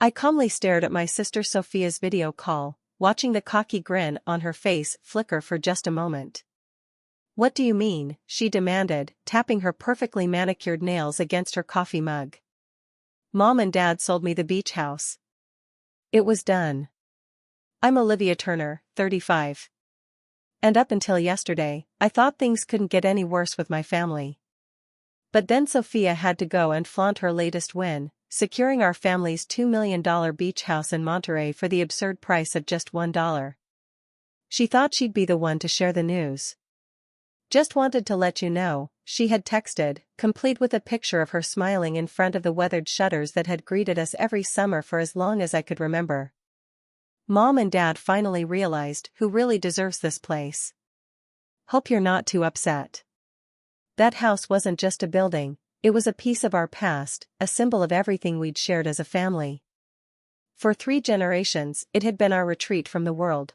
I calmly stared at my sister Sophia's video call, watching the cocky grin on her face flicker for just a moment. "What do you mean?" she demanded, tapping her perfectly manicured nails against her coffee mug. "Mom and Dad sold me the beach house. It was done. I'm Olivia Turner, 35. And up until yesterday, I thought things couldn't get any worse with my family. But then Sophia had to go and flaunt her latest win, securing our family's $2 million beach house in Monterey for the absurd price of just $1. She thought she'd be the one to share the news. "Just wanted to let you know," she had texted, complete with a picture of her smiling in front of the weathered shutters that had greeted us every summer for as long as I could remember. Mom and Dad finally realized who really deserves this place. Hope you're not too upset. That house wasn't just a building, it was a piece of our past, a symbol of everything we'd shared as a family. For 3 generations, it had been our retreat from the world.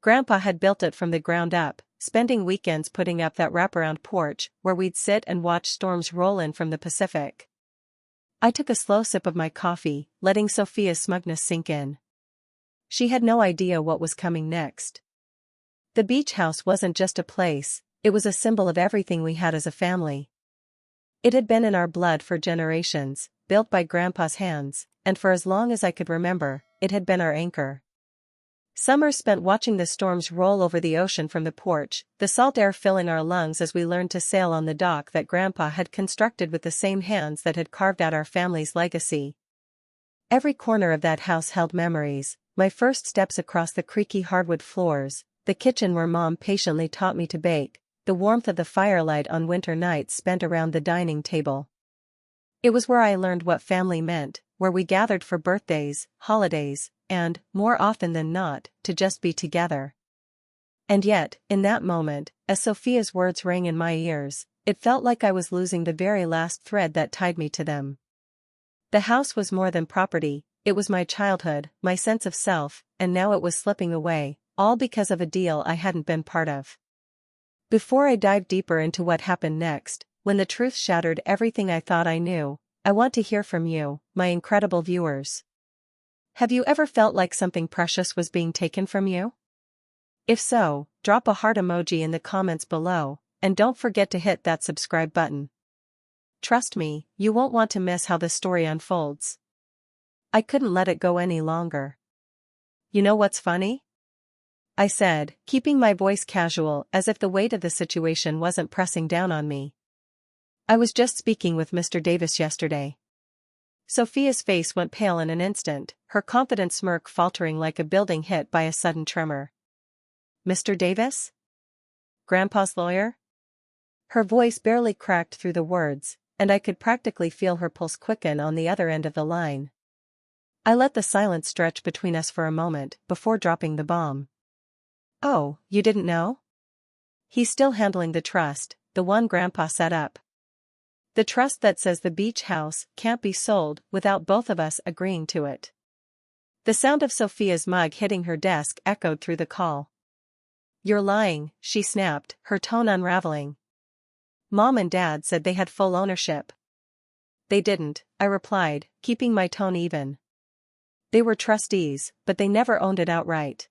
Grandpa had built it from the ground up, spending weekends putting up that wraparound porch where we'd sit and watch storms roll in from the Pacific. I took a slow sip of my coffee, letting Sophia's smugness sink in. She had no idea what was coming next. The beach house wasn't just a place, it was a symbol of everything we had as a family. It had been in our blood for generations, built by Grandpa's hands, and for as long as I could remember, it had been our anchor. Summers spent watching the storms roll over the ocean from the porch, the salt air filling our lungs as we learned to sail on the dock that Grandpa had constructed with the same hands that had carved out our family's legacy. Every corner of that house held memories, my first steps across the creaky hardwood floors, the kitchen where Mom patiently taught me to bake, the warmth of the firelight on winter nights spent around the dining table. It was where I learned what family meant, where we gathered for birthdays, holidays, and, more often than not, to just be together. And yet, in that moment, as Sophia's words rang in my ears, it felt like I was losing the very last thread that tied me to them. The house was more than property, it was my childhood, my sense of self, and now it was slipping away, all because of a deal I hadn't been part of. Before I dive deeper into what happened next, when the truth shattered everything I thought I knew, I want to hear from you, my incredible viewers. Have you ever felt like something precious was being taken from you? If so, drop a heart emoji in the comments below, and don't forget to hit that subscribe button. Trust me, you won't want to miss how the story unfolds. I couldn't let it go any longer. "You know what's funny?" I said, keeping my voice casual as if the weight of the situation wasn't pressing down on me. "I was just speaking with Mr. Davis yesterday." Sophia's face went pale in an instant, her confident smirk faltering like a building hit by a sudden tremor. "Mr. Davis? Grandpa's lawyer?" Her voice barely cracked through the words, and I could practically feel her pulse quicken on the other end of the line. I let the silence stretch between us for a moment before dropping the bomb. "Oh, you didn't know? He's still handling the trust, the one Grandpa set up. The trust that says the beach house can't be sold without both of us agreeing to it." The sound of Sophia's mug hitting her desk echoed through the call. "You're lying," she snapped, her tone unraveling. "Mom and Dad said they had full ownership." "They didn't," I replied, keeping my tone even. "They were trustees, but they never owned it outright.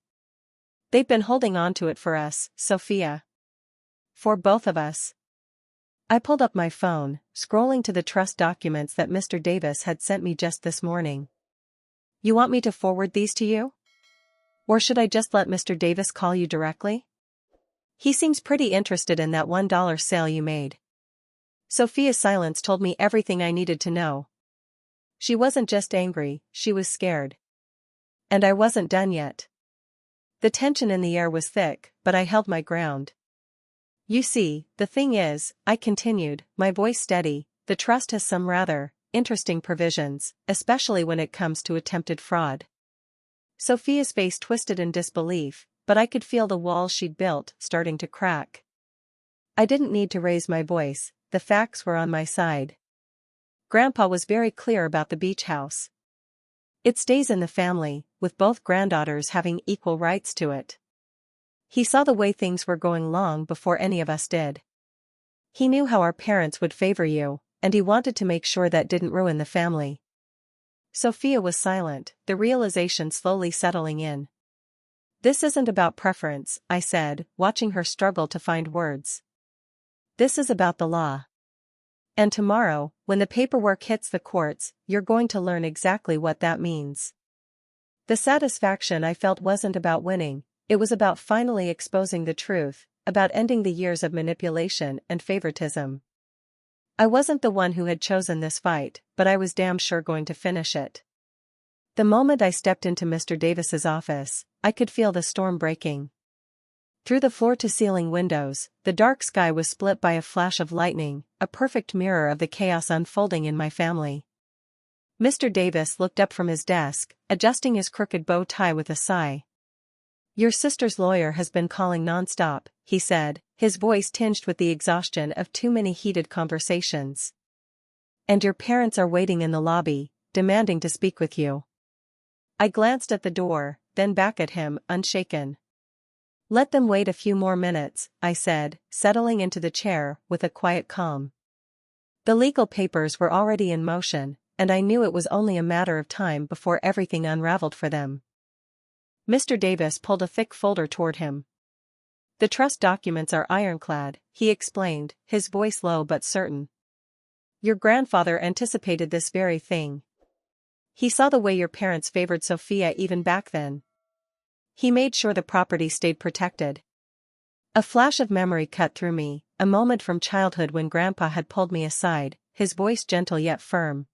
They've been holding on to it for us, Sophia. For both of us." I pulled up my phone, scrolling to the trust documents that Mr. Davis had sent me just this morning. "You want me to forward these to you? Or should I just let Mr. Davis call you directly? He seems pretty interested in that $1 sale you made." Sophia's silence told me everything I needed to know. She wasn't just angry, she was scared. And I wasn't done yet. The tension in the air was thick, but I held my ground. "You see, the thing is," I continued, my voice steady, "the trust has some rather interesting provisions, especially when it comes to attempted fraud." Sophia's face twisted in disbelief, but I could feel the walls she'd built starting to crack. I didn't need to raise my voice, the facts were on my side. Grandpa was very clear about the beach house. It stays in the family, with both granddaughters having equal rights to it. He saw the way things were going long before any of us did. He knew how our parents would favor you, and he wanted to make sure that didn't ruin the family. Sophia was silent, the realization slowly settling in. This isn't about preference, I said, watching her struggle to find words. This is about the law. And tomorrow, when the paperwork hits the courts, you're going to learn exactly what that means. The satisfaction I felt wasn't about winning, it was about finally exposing the truth, about ending the years of manipulation and favoritism. I wasn't the one who had chosen this fight, but I was damn sure going to finish it. The moment I stepped into Mr. Davis's office, I could feel the storm breaking. Through the floor-to-ceiling windows, the dark sky was split by a flash of lightning, a perfect mirror of the chaos unfolding in my family. Mr. Davis looked up from his desk, adjusting his crooked bow tie with a sigh. "Your sister's lawyer has been calling non-stop," he said, his voice tinged with the exhaustion of too many heated conversations. "And your parents are waiting in the lobby, demanding to speak with you." I glanced at the door, then back at him, unshaken. "Let them wait a few more minutes," I said, settling into the chair with a quiet calm. The legal papers were already in motion, and I knew it was only a matter of time before everything unraveled for them. Mr. Davis pulled a thick folder toward him. "The trust documents are ironclad," he explained, his voice low but certain. "Your grandfather anticipated this very thing. He saw the way your parents favored Sophia even back then. He made sure the property stayed protected." A flash of memory cut through me, a moment from childhood when Grandpa had pulled me aside, his voice gentle yet firm.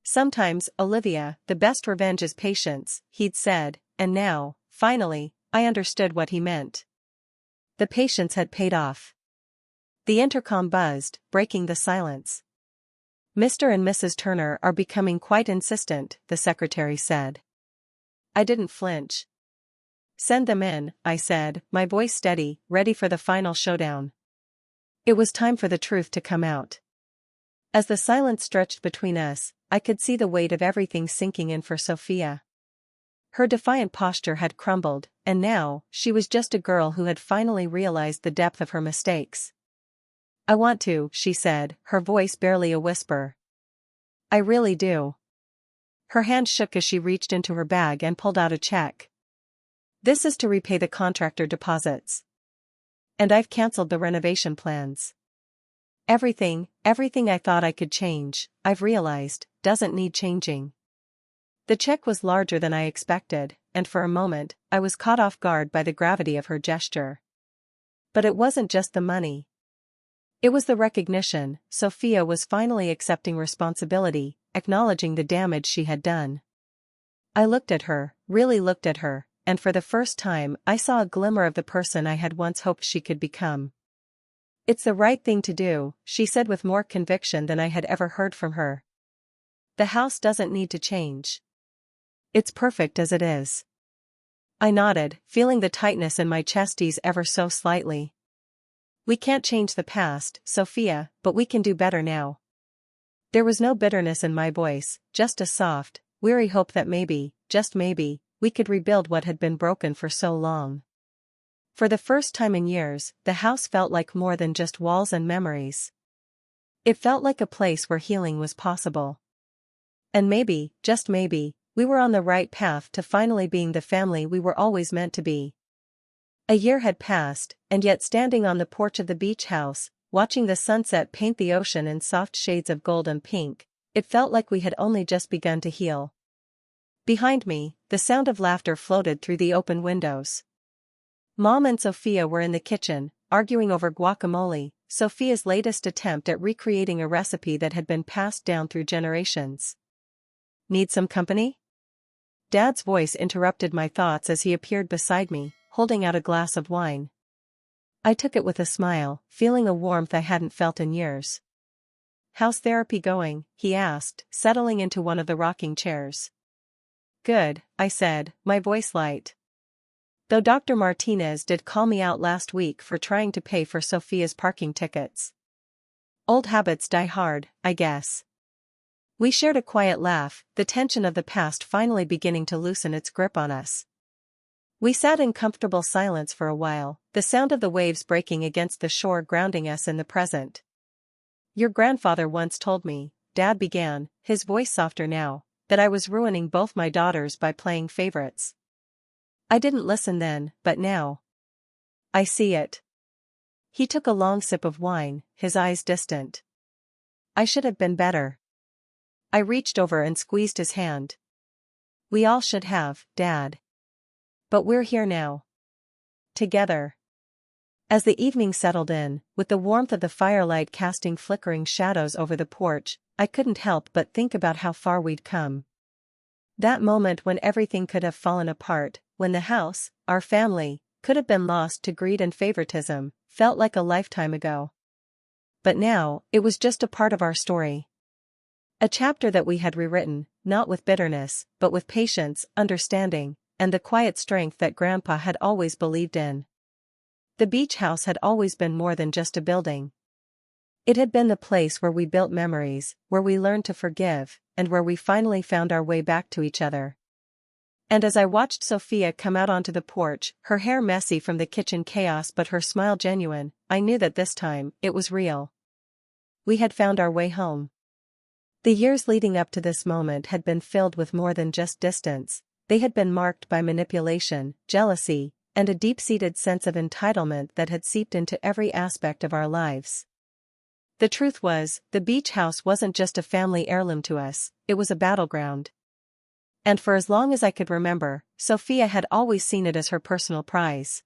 "Sometimes, Olivia, the best revenge is patience," he'd said, and now, finally, I understood what he meant. The patience had paid off. The intercom buzzed, breaking the silence. "Mr. and Mrs. Turner are becoming quite insistent," the secretary said. I didn't flinch. "Send them in," I said, my voice steady, ready for the final showdown. It was time for the truth to come out. As the silence stretched between us, I could see the weight of everything sinking in for Sophia. Her defiant posture had crumbled, and now, she was just a girl who had finally realized the depth of her mistakes. "I want to," she said, her voice barely a whisper. "I really do." Her hand shook as she reached into her bag and pulled out a check. "This is to repay the contractor deposits. And I've cancelled the renovation plans. Everything I thought I could change, I've realized, doesn't need changing." The check was larger than I expected, and for a moment, I was caught off guard by the gravity of her gesture. But it wasn't just the money. It was the recognition. Sophia was finally accepting responsibility, acknowledging the damage she had done. I looked at her, really looked at her, and for the first time I saw a glimmer of the person I had once hoped she could become. "It's the right thing to do," she said with more conviction than I had ever heard from her. "The house doesn't need to change. It's perfect as it is." I nodded, feeling the tightness in my chest ease ever so slightly. "We can't change the past, Sophia, but we can do better now." There was no bitterness in my voice, just a soft, weary hope that maybe, just maybe, we could rebuild what had been broken for so long. For the first time in years, the house felt like more than just walls and memories. It felt like a place where healing was possible. And maybe, just maybe, we were on the right path to finally being the family we were always meant to be. A year had passed, and yet standing on the porch of the beach house, watching the sunset paint the ocean in soft shades of gold and pink, it felt like we had only just begun to heal. Behind me, the sound of laughter floated through the open windows. Mom and Sophia were in the kitchen, arguing over guacamole, Sophia's latest attempt at recreating a recipe that had been passed down through generations. "Need some company?" Dad's voice interrupted my thoughts as he appeared beside me, holding out a glass of wine. I took it with a smile, feeling a warmth I hadn't felt in years. "How's therapy going?" he asked, settling into one of the rocking chairs. "Good," I said, my voice light. "Though Dr. Martinez did call me out last week for trying to pay for Sophia's parking tickets. Old habits die hard, I guess." We shared a quiet laugh, the tension of the past finally beginning to loosen its grip on us. We sat in comfortable silence for a while, the sound of the waves breaking against the shore grounding us in the present. "Your grandfather once told me," Dad began, his voice softer now, that I was ruining both my daughters by playing favorites. I didn't listen then, but now I see it. He took a long sip of wine, his eyes distant. I should have been better. I reached over and squeezed his hand. We all should have, Dad. But we're here now. Together. As the evening settled in, with the warmth of the firelight casting flickering shadows over the porch, I couldn't help but think about how far we'd come. That moment when everything could have fallen apart, when the house, our family, could have been lost to greed and favoritism, felt like a lifetime ago. But now, it was just a part of our story. A chapter that we had rewritten, not with bitterness, but with patience, understanding, and the quiet strength that Grandpa had always believed in. The beach house had always been more than just a building. It had been the place where we built memories, where we learned to forgive, and where we finally found our way back to each other. And as I watched Sophia come out onto the porch, her hair messy from the kitchen chaos but her smile genuine, I knew that this time, it was real. We had found our way home. The years leading up to this moment had been filled with more than just distance. They had been marked by manipulation, jealousy, and a deep-seated sense of entitlement that had seeped into every aspect of our lives. The truth was, the beach house wasn't just a family heirloom to us, it was a battleground. And for as long as I could remember, Sophia had always seen it as her personal prize.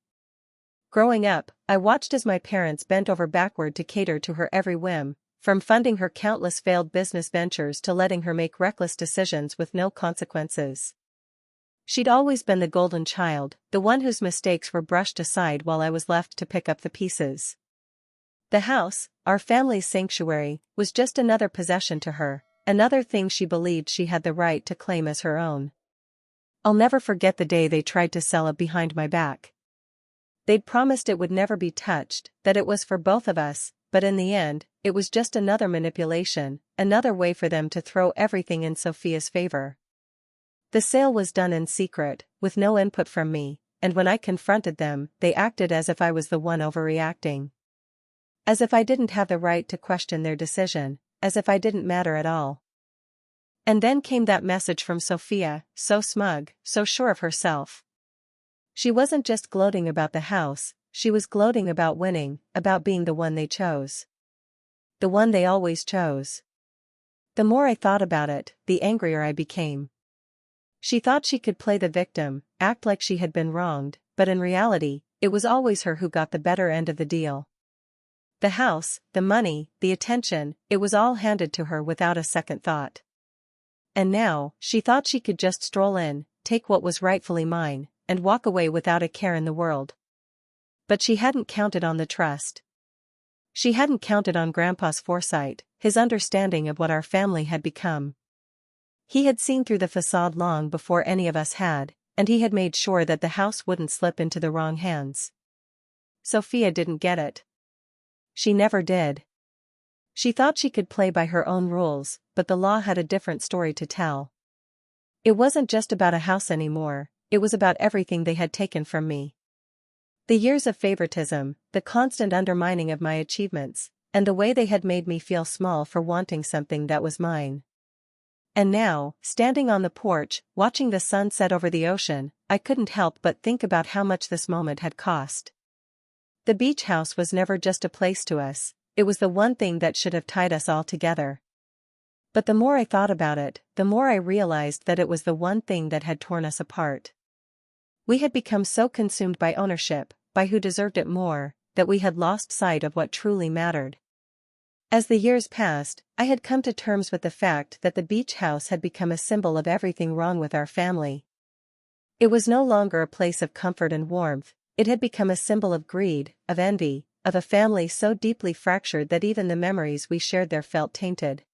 Growing up, I watched as my parents bent over backward to cater to her every whim, from funding her countless failed business ventures to letting her make reckless decisions with no consequences. She'd always been the golden child, the one whose mistakes were brushed aside while I was left to pick up the pieces. The house, our family's sanctuary, was just another possession to her, another thing she believed she had the right to claim as her own. I'll never forget the day they tried to sell it behind my back. They'd promised it would never be touched, that it was for both of us, but in the end, it was just another manipulation, another way for them to throw everything in Sophia's favor. The sale was done in secret, with no input from me, and when I confronted them, they acted as if I was the one overreacting. As if I didn't have the right to question their decision, as if I didn't matter at all. And then came that message from Sophia, so smug, so sure of herself. She wasn't just gloating about the house, she was gloating about winning, about being the one they chose. The one they always chose. The more I thought about it, the angrier I became. She thought she could play the victim, act like she had been wronged, but in reality, it was always her who got the better end of the deal. The house, the money, the attention, it was all handed to her without a second thought. And now, she thought she could just stroll in, take what was rightfully mine, and walk away without a care in the world. But she hadn't counted on the trust. She hadn't counted on Grandpa's foresight, his understanding of what our family had become. He had seen through the facade long before any of us had, and he had made sure that the house wouldn't slip into the wrong hands. Sophia didn't get it. She never did. She thought she could play by her own rules, but the law had a different story to tell. It wasn't just about a house anymore, it was about everything they had taken from me. The years of favoritism, the constant undermining of my achievements, and the way they had made me feel small for wanting something that was mine. And now, standing on the porch, watching the sun set over the ocean, I couldn't help but think about how much this moment had cost. The beach house was never just a place to us, it was the one thing that should have tied us all together. But the more I thought about it, the more I realized that it was the one thing that had torn us apart. We had become so consumed by ownership, by who deserved it more, that we had lost sight of what truly mattered. As the years passed, I had come to terms with the fact that the beach house had become a symbol of everything wrong with our family. It was no longer a place of comfort and warmth, it had become a symbol of greed, of envy, of a family so deeply fractured that even the memories we shared there felt tainted.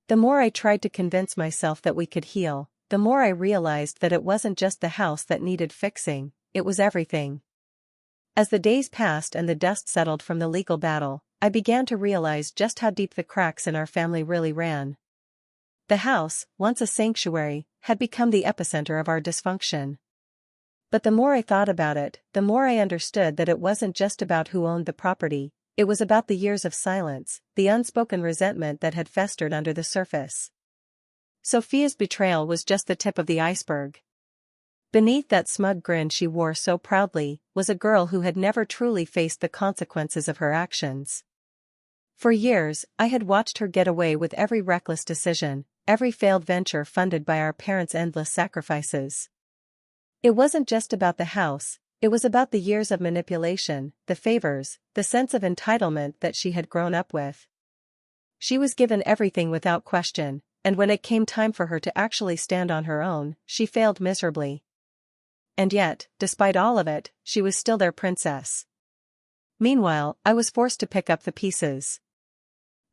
The more I tried to convince myself that we could heal, the more I realized that it wasn't just the house that needed fixing, it was everything. As the days passed and the dust settled from the legal battle, I began to realize just how deep the cracks in our family really ran. The house, once a sanctuary, had become the epicenter of our dysfunction. But the more I thought about it, the more I understood that it wasn't just about who owned the property, it was about the years of silence, the unspoken resentment that had festered under the surface. Sophia's betrayal was just the tip of the iceberg. Beneath that smug grin she wore so proudly was a girl who had never truly faced the consequences of her actions. For years, I had watched her get away with every reckless decision, every failed venture funded by our parents' endless sacrifices. It wasn't just about the house, it was about the years of manipulation, the favors, the sense of entitlement that she had grown up with. She was given everything without question, and when it came time for her to actually stand on her own, she failed miserably. And yet, despite all of it, she was still their princess. Meanwhile, I was forced to pick up the pieces.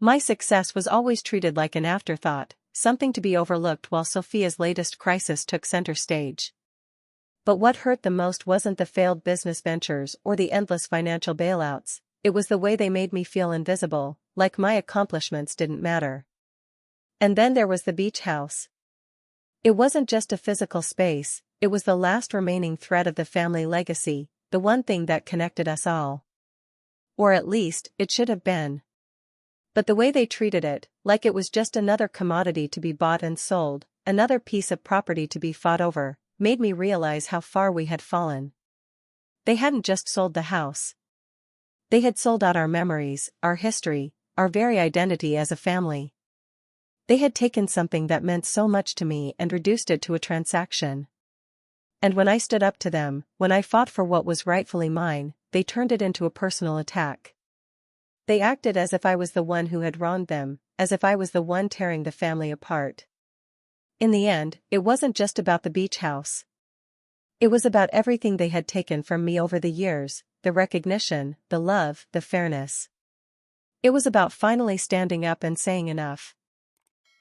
My success was always treated like an afterthought, something to be overlooked while Sophia's latest crisis took center stage. But what hurt the most wasn't the failed business ventures or the endless financial bailouts, it was the way they made me feel invisible, like my accomplishments didn't matter. And then there was the beach house. It wasn't just a physical space, it was the last remaining thread of the family legacy, the one thing that connected us all. Or at least, it should have been. But the way they treated it, like it was just another commodity to be bought and sold, another piece of property to be fought over, made me realize how far we had fallen. They hadn't just sold the house. They had sold out our memories, our history, our very identity as a family. They had taken something that meant so much to me and reduced it to a transaction. And when I stood up to them, when I fought for what was rightfully mine, they turned it into a personal attack. They acted as if I was the one who had wronged them, as if I was the one tearing the family apart. In the end, it wasn't just about the beach house. It was about everything they had taken from me over the years, the recognition, the love, the fairness. It was about finally standing up and saying enough.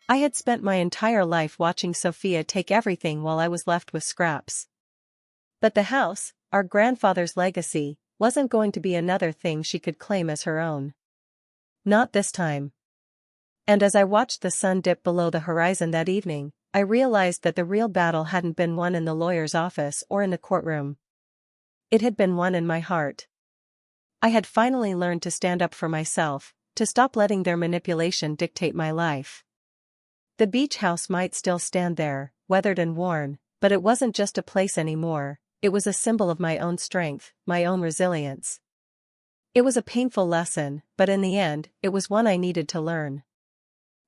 I had spent my entire life watching Sophia take everything while I was left with scraps. But the house, our grandfather's legacy, wasn't going to be another thing she could claim as her own. Not this time. And as I watched the sun dip below the horizon that evening, I realized that the real battle hadn't been won in the lawyer's office or in the courtroom. It had been won in my heart. I had finally learned to stand up for myself, to stop letting their manipulation dictate my life. The beach house might still stand there, weathered and worn, but it wasn't just a place anymore, it was a symbol of my own strength, my own resilience. It was a painful lesson, but in the end, it was one I needed to learn.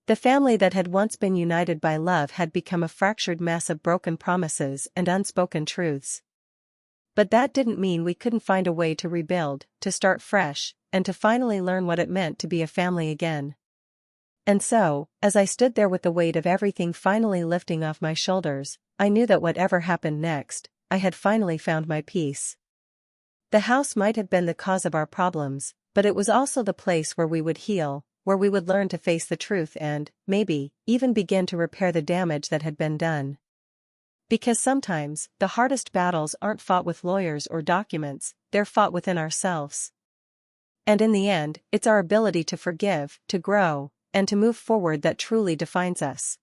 The family that had once been united by love had become a fractured mess of broken promises and unspoken truths. But that didn't mean we couldn't find a way to rebuild, to start fresh, and to finally learn what it meant to be a family again. And so, as I stood there with the weight of everything finally lifting off my shoulders, I knew that whatever happened next, I had finally found my peace. The house might have been the cause of our problems, but it was also the place where we would heal, where we would learn to face the truth and, maybe, even begin to repair the damage that had been done. Because sometimes, the hardest battles aren't fought with lawyers or documents, they're fought within ourselves. And in the end, it's our ability to forgive, to grow, and to move forward that truly defines us.